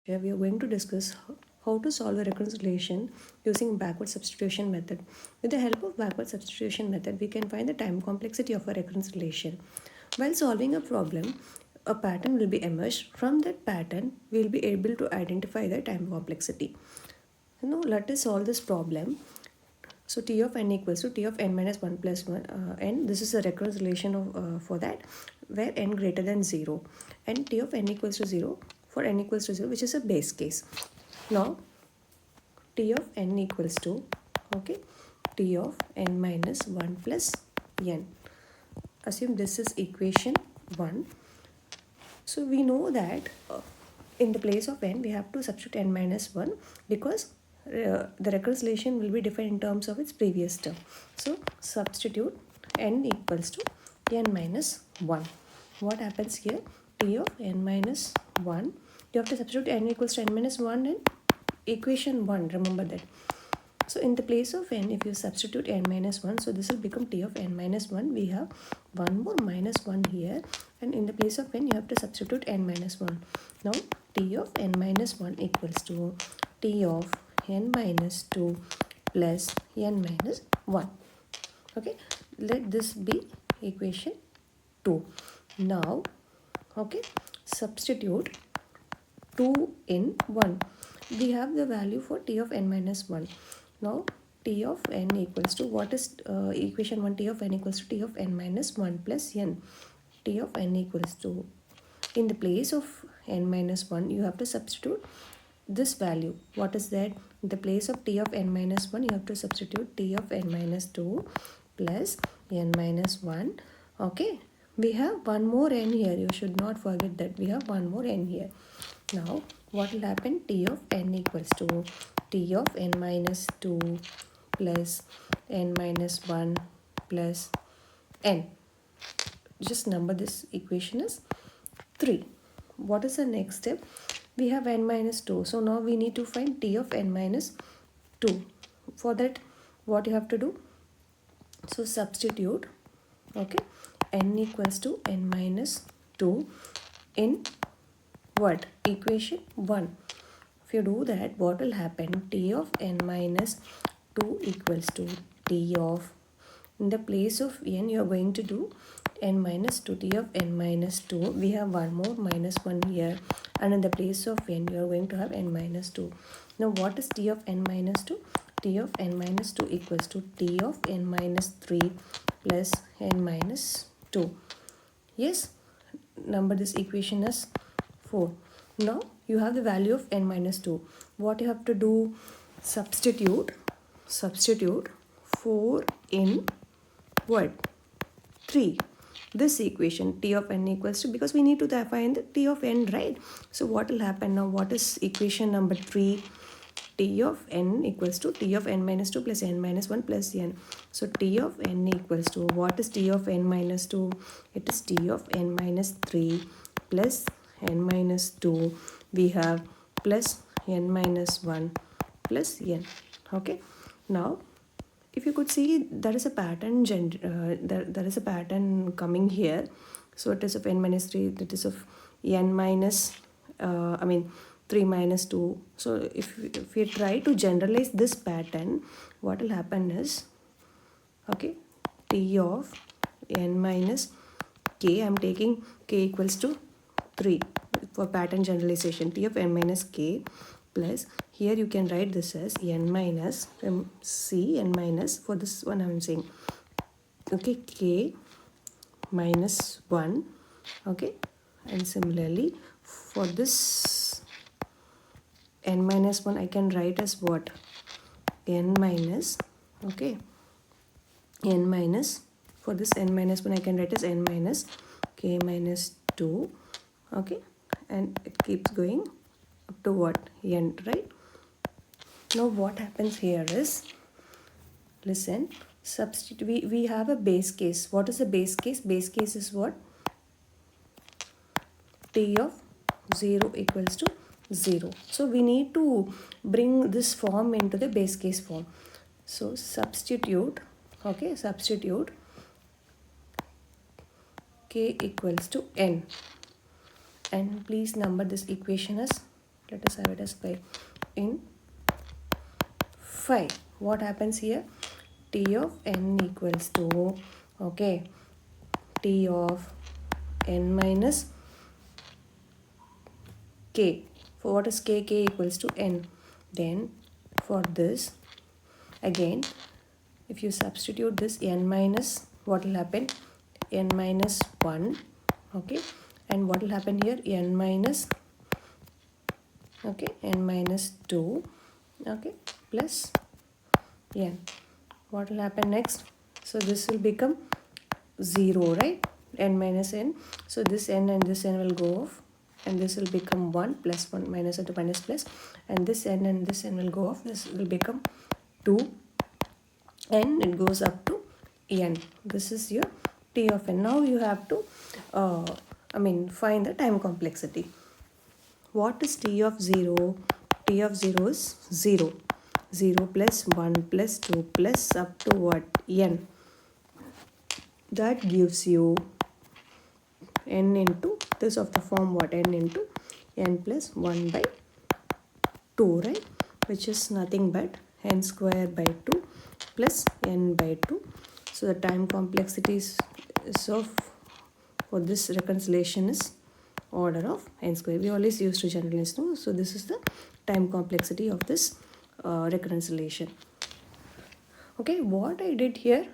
Here we are going to discuss how to solve a recurrence relation using backward substitution method. With the help of backward substitution method, we can find the time complexity of a recurrence relation. While solving a problem, a pattern will be emerged. From that pattern, we will be able to identify the time complexity. Now let us solve this problem. So t of n equals to t of n minus 1 plus 1 n. This is a recurrence relation for that where n greater than 0 and t of n equals to 0 for n equals to 0, which is a base case. Now t of n equals to t of n minus 1 plus n. Assume this is equation 1. So we know that in the place of n we have to substitute n minus 1 because the recurrence relation will be defined in terms of its previous term. So substitute n equals to n minus 1. What happens here? T of n minus 1. You have to substitute n equals to n minus 1 in equation 1. Remember that. So in the place of n, if you substitute n minus 1, so this will become t of n minus 1. We have one more minus 1 here. And in the place of n, you have to substitute n minus 1. Now t of n minus 1 equals to t of n minus 2 plus n minus 1. Okay, let this be equation 2. Now, substitute 2 in 1. We have the value for t of n minus 1. Now, t of n equals to, what is equation 1? T of n equals to t of n minus 1 plus n. T of n equals to, in the place of n minus 1, you have to substitute this value. What is that? In the place of t of n minus 1, you have to substitute t of n minus 2 plus n minus 1. Okay, we have one more n here. You should not forget that we have one more n here. Now, what will happen? T of n equals to t of n minus 2 plus n minus 1 plus n. Just number this equation as 3. What is the next step? We have n minus 2. So now we need to find t of n minus 2. For that, what you have to do? So substitute, n equals to n minus 2 in what? Equation 1. If you do that, what will happen? T of n minus 2 equals to t of, in the place of n, you are going to do n minus 2, t of n minus 2. We have one more minus 1 here. And in the place of n, you are going to have n minus 2. Now, what is t of n minus 2? T of n minus 2 equals to t of n minus 3 plus n minus 2. Yes, number this equation as 4. Now, you have the value of n minus 2. What you have to do? Substitute 4 in what? 3. This equation t of n equals to, because we need to find the t of n, right? So what will happen now? What is equation number 3? T of n equals to t of n minus 2 plus n minus 1 plus n. So t of n equals to, what is t of n minus 2? It is t of n minus 3 plus n minus 2. We have plus n minus 1 plus n. Okay. Now, if you could see, there is a pattern there is a pattern coming here. So it is of n minus 3, that is of n minus 3 minus 2. So if you try to generalize this pattern, what will happen is, t of n minus k, I am taking k equals to 3 for pattern generalization, t of n minus k plus, here you can write this as n minus n minus, for this one I am saying, k minus 1, and similarly for this n minus 1 I can write as what? N minus, n minus, for this n minus 1 I can write as n minus k minus 2, and it keeps going up to what? N, right? Now what happens here is, listen, substitute, we have a base case. What is the base case? Base case is what? T of 0 equals to 0. So we need to bring this form into the base case form. So substitute, substitute k equals to n. And please number this equation as let us have it as 5 in 5. What happens here? T of n equals to, okay, T of n minus k. For what is k? K equals to n. Then for this, again, if you substitute this n minus, what will happen? N minus 1, okay, and what will happen here? N minus, okay, n minus 2, okay, plus n. What will happen next? So this will become 0, right? N minus n. So this n and this n will go off, and this will become 1 plus 1 minus into minus plus, and this n and this n will go off. This will become 2, and it goes up to n. This is your T of n. Now you have to find the time complexity. What is T of 0? T of 0 is 0. 0 plus 1 plus 2 plus up to what? N. That gives you n into, this of the form what? N into n plus 1 by 2, right? Which is nothing but n square by 2 plus n by 2. So the time complexity is for this reconciliation is order of n square. We always used to generalize, no? So this is the time complexity of this reconciliation. Okay, what I did here,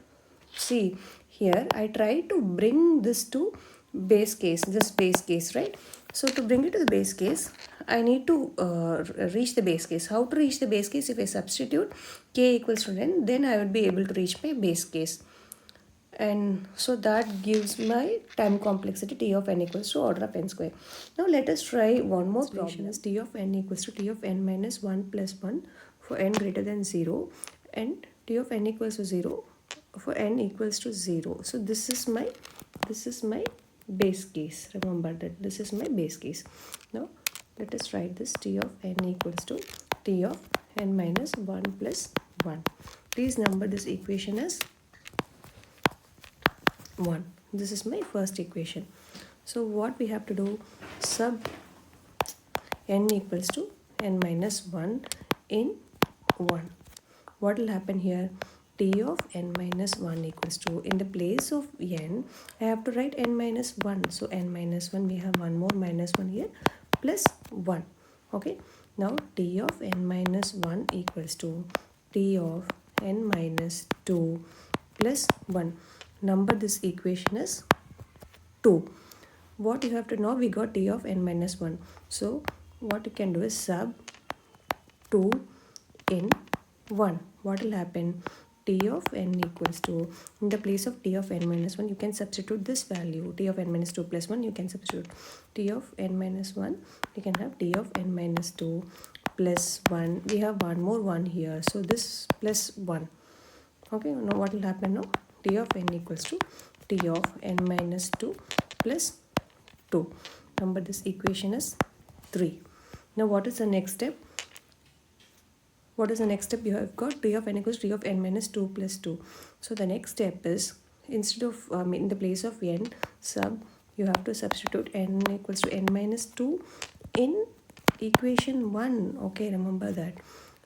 see here I try to bring this to base case, this base case, right? So to bring it to the base case, I need to reach the base case. How to reach the base case? If I substitute k equals to n, then I would be able to reach my base case. And so that gives my time complexity T of n equals to order of n square. Now let us try one more problem. Is T of n equals to T of n minus 1 plus 1 for n greater than 0, and T of n equals to 0 for n equals to 0. So this is my base case. Remember that this is my base case. Now let us write this T of n equals to T of n minus 1 plus 1. Please number this equation as 1. This is my first equation. So what we have to do, sub n equals to n minus 1 in 1. What will happen here? T of n minus 1 equals to, in the place of n, I have to write n minus 1. So n minus 1, we have one more minus 1 here, plus 1. Okay. Now T of n minus 1 equals to T of n minus 2 plus 1. Number this equation as 2. What you have to know, we got T of n minus 1. So what you can do is sub 2 in 1. What will happen? T of n equals to, in the place of T of n minus 1, you can substitute this value. T of n minus 2 plus 1, you can substitute. T of n minus 1, you can have T of n minus 2 plus 1. We have one more 1 here. So this plus 1. Okay, now what will happen now? T of n equals to T of n minus 2 plus 2. Number this equation is 3. Now what is the next step? What is the next step? You have got T of n equals to T of n minus 2 plus 2. So the next step is, instead of in the place of n, sub, you have to substitute n equals to n minus 2 in equation 1. Okay, remember that.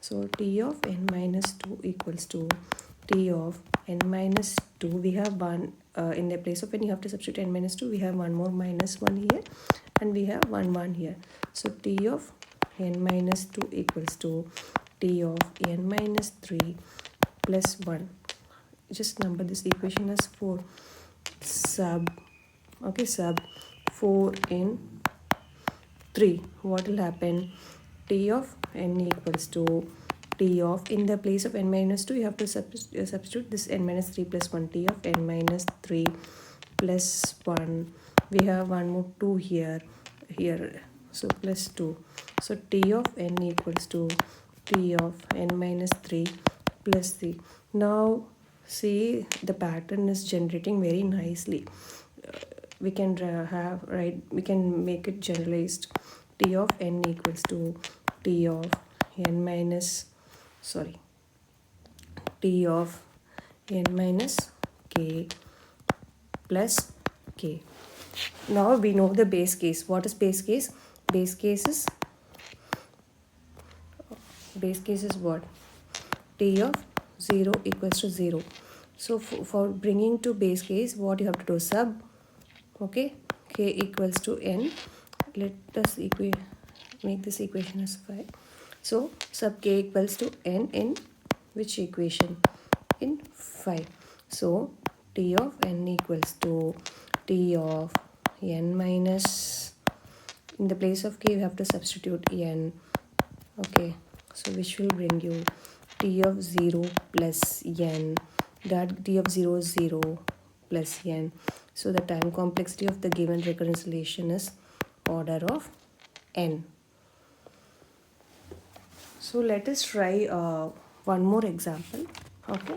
So T of n minus 2 equals to T of n minus 2. We have one in the place of n, you have to substitute n minus 2. We have one more minus 1 here, and we have 1 here. So T of n minus 2 equals to T of n minus 3 plus 1. Just number this equation as 4. Sub 4 in 3. What will happen? T of n equals to T of, in the place of n minus 2, you have to substitute this n minus 3 plus 1. T of n minus 3 plus 1. We have one more 2 here. So plus 2. So T of n equals to T of n minus 3 plus 3. Now see, the pattern is generating very nicely. We can make it generalized. T of n equals to T of n minus T of n minus k plus k. Now we know the base case. What is base case? Base case is base case is what? T of 0 equals to 0. So for bringing to base case, what you have to do? Sub, okay, k equals to n. Let us make this equation as 5. So sub k equals to n in which equation? In 5. So T of n equals to T of n minus, in the place of k you have to substitute n. Okay, so which will bring you T of 0 plus n. That T of 0 is 0 plus n. So the time complexity of the given recurrence relation is order of n. So let us try one more example. Okay.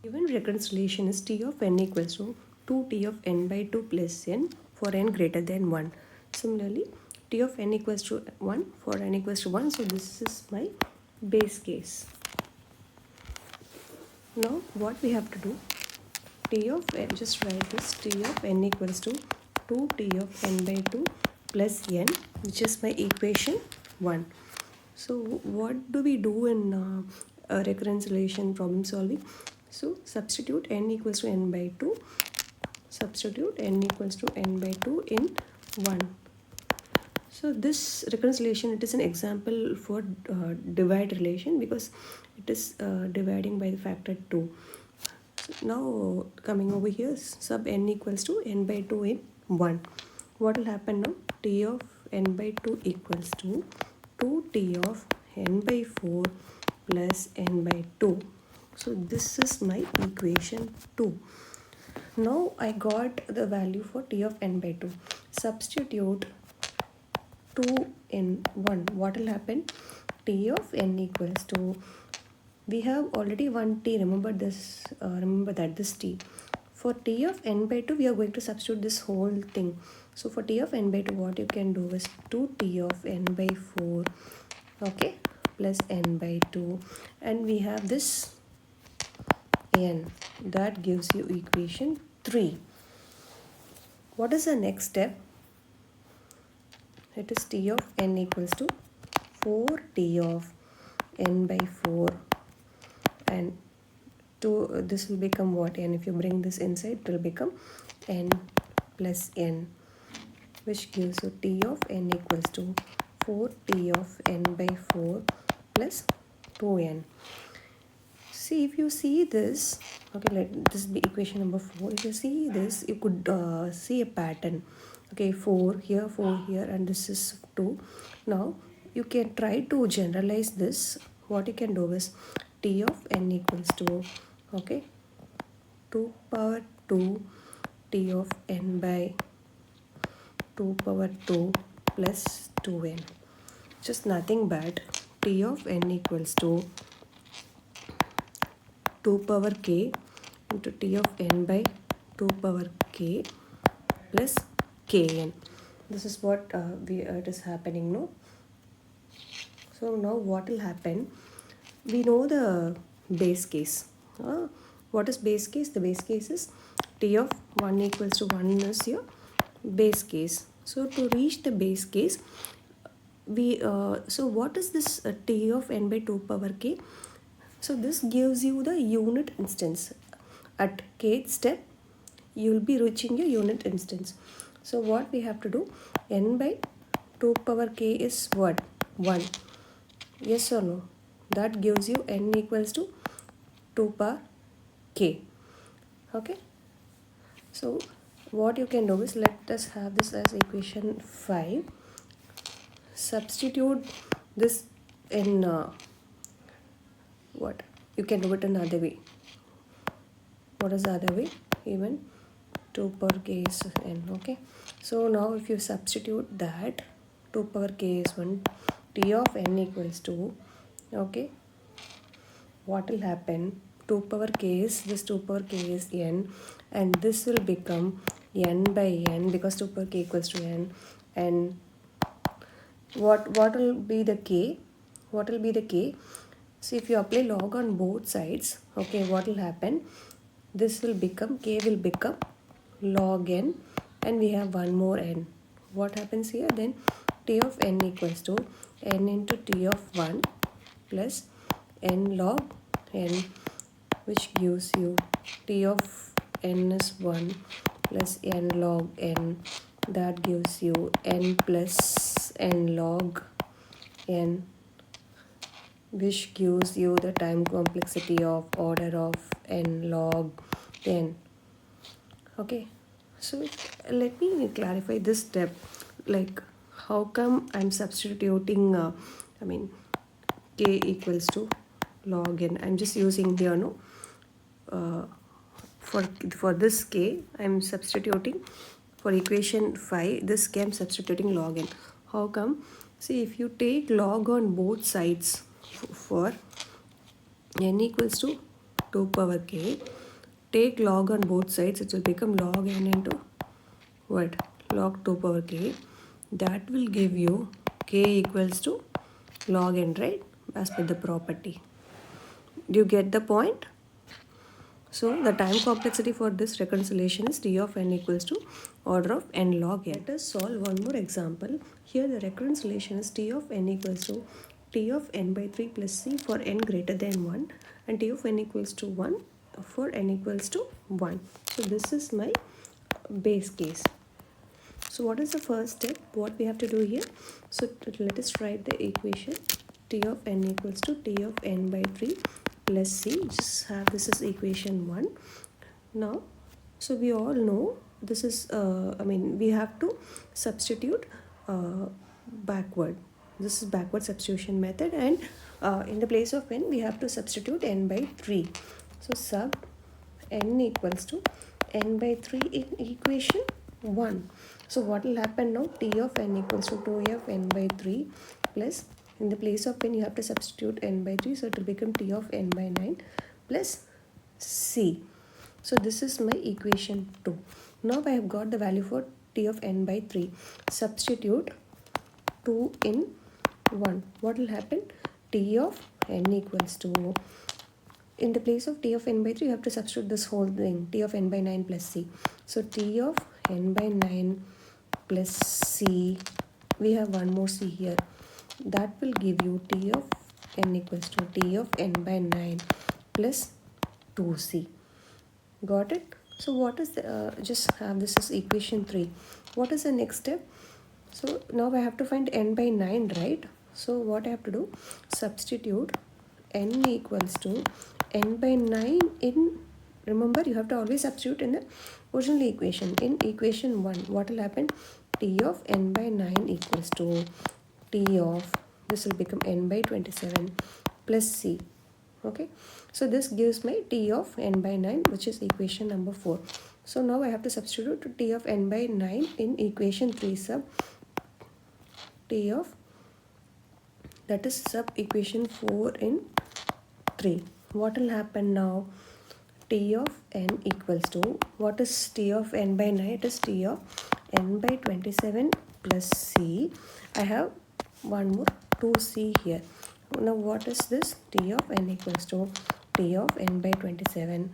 Given recurrence relation is T of n equals to 2T of n by 2 plus n for n greater than 1. Similarly, T of n equals to 1 for n equals to 1. So this is my base case. Now what we have to do? T of n, just write this, T of n equals to 2T of n by 2 plus n, which is my equation 1. So what do we do in recurrence relation problem solving? So substitute n equals to n by 2. Substitute n equals to n by 2 in 1. So this recurrence relation, it is an example for divide relation because it is dividing by the factor 2. So now coming over here, sub n equals to n by 2 in 1. What will happen now? T of n by 2 equals to 2T of n by 4 plus n by 2. So this is my equation 2. Now I got the value for T of n by 2. Substitute 2 in 1. What will happen? T of n equals to, we have already one T, remember this, remember that this T. For T of n by 2, we are going to substitute this whole thing. So for T of n by 2, what you can do is 2T of n by 4, okay, plus n by 2. And we have this n. That gives you equation 3. What is the next step? It is T of n equals to 4T of n by 4. And this will become what? And if you bring this inside, it will become n plus n, which gives you T of n equals to 4T of n by 4 plus 2n. See, if you see this, okay, let this be equation number 4. If you see this, you could see a pattern. Okay, 4 here, and this is 2. Now you can try to generalize this. What you can do is T of n equals to, okay, 2 power 2 T of n by 2 power 2 plus 2n. Just nothing but T of n equals to 2 power k into T of n by 2 power k plus kn. This is what it is happening, no? So now what will happen? We know the base case. What is base case? The base case is T of 1 equals to 1 is your base case. So to reach the base case, we so what is this T of n by 2 power k? So this gives you the unit instance. At kth step, you will be reaching your unit instance. So what we have to do? N by 2 power k is what? 1. Yes or no? That gives you n equals to 2 power k. Okay. So what you can do is, let us have this as equation 5. Substitute this in what? You can do it another way. What is the other way? Even 2 power k is n. Okay. So now if you substitute that, 2 power k is 1, T of n equals to, okay, what will happen? 2 power k is, this 2 power k is n, and this will become n by n because 2 power k equals to n. And what will be the k? What will be the k? So if you apply log on both sides, okay, what will happen? This will become, k will become log n, and we have one more n. What happens here? Then t of n equals to n into t of 1 plus n log n, which gives you t of n is 1 plus n log n, that gives you n plus n log n, which gives you the time complexity of order of n log n. Okay, so let me clarify this step, like how come I'm substituting k equals to log n. I'm just using here, no, for this k I'm substituting, for equation 5 this k I'm substituting log n. How come? See, if you take log on both sides for n equals to 2 power k, take log on both sides, it will become log n into what? Log 2 power k. That will give you k equals to log n, right? As per the property. Do you get the point? So the time complexity for this reconciliation is t of n equals to order of n log n. Let us solve one more example. Here the reconciliation is t of n equals to t of n by 3 plus c for n greater than 1 and t of n equals to 1 for n equals to 1. So this is my base case. So what is the first step? What we have to do here? So let us write the equation t of n equals to t of n by 3 plus c. Just have this is equation 1. Now, so we all know this is we have to substitute backward. This is backward substitution method, and in the place of n we have to substitute n by 3. So sub n equals to n by 3 in equation 1. So what will happen now? T of n equals to 2 of n by 3 plus, in the place of n you have to substitute n by 3, so it will become t of n by 9 plus c. So this is my equation 2. Now I have got the value for t of n by 3. Substitute 2 in 1. What will happen? T of n equals to, in the place of t of n by 3 you have to substitute this whole thing, t of n by 9 plus c. So t of n by 9 plus c, we have one more c here, that will give you t of n equals to t of n by 9 plus 2c. Got it? So what is the, just have this as equation 3. What is the next step? So now I have to find n by 9, right? So what I have to do? Substitute n equals to n by 9 in, remember you have to always substitute in the original equation. In equation 1, what will happen? T of n by 9 equals to t of, this will become n by 27 plus c. Okay, so this gives my t of n by 9, which is equation number 4. So now I have to substitute t of n by 9 in equation 3 sub t of, that is sub equation 4 in 3. What will happen now? T of n equals to, what is t of n by 9? It is t of n by 27 plus c. I have one more 2c here. Now what is this? T of n equals to t of n by 27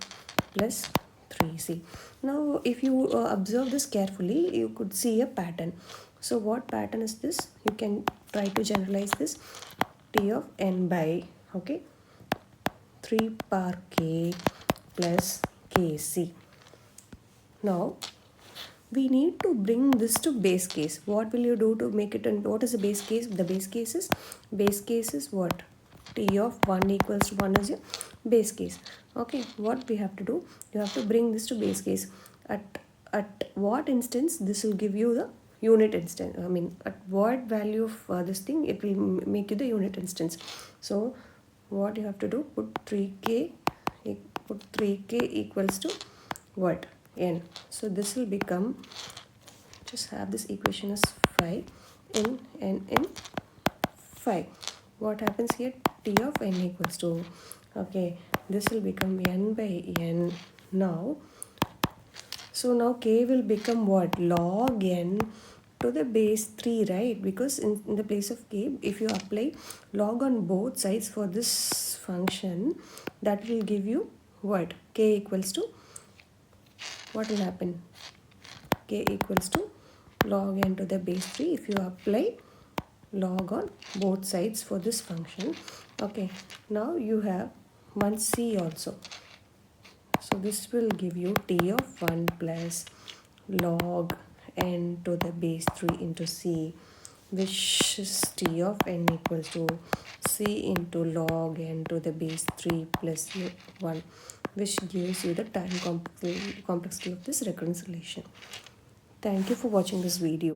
plus 3c. Now if you observe this carefully, you could see a pattern. So what pattern is this? You can try to generalize this. T of n by, okay, 3 power k plus kc. Now we need to bring this to base case. What will you do to make it, and what is the base case? The base case is what? T of 1 equals to 1 is your base case. Okay, what we have to do? You have to bring this to base case. At what instance this will give you the unit instance? At what value of this thing it will make you the unit instance. So what you have to do? Put 3k equals to what? N. So this will become, just have this equation as 5 in n in 5. What happens here? T of n equals to, okay, this will become n by n now. So now k will become what? Log n to the base 3, right? Because in the place of k, if you apply log on both sides for this function, that will give you what? K equals to, what will happen? K equals to log n to the base 3 if you apply log on both sides for this function. Okay, now you have one c also. So this will give you t of 1 plus log n to the base 3 into c, which is t of n equals to c into log n to the base 3 plus 1, which gives you the time complexity of this recurrence relation. Thank you for watching this video.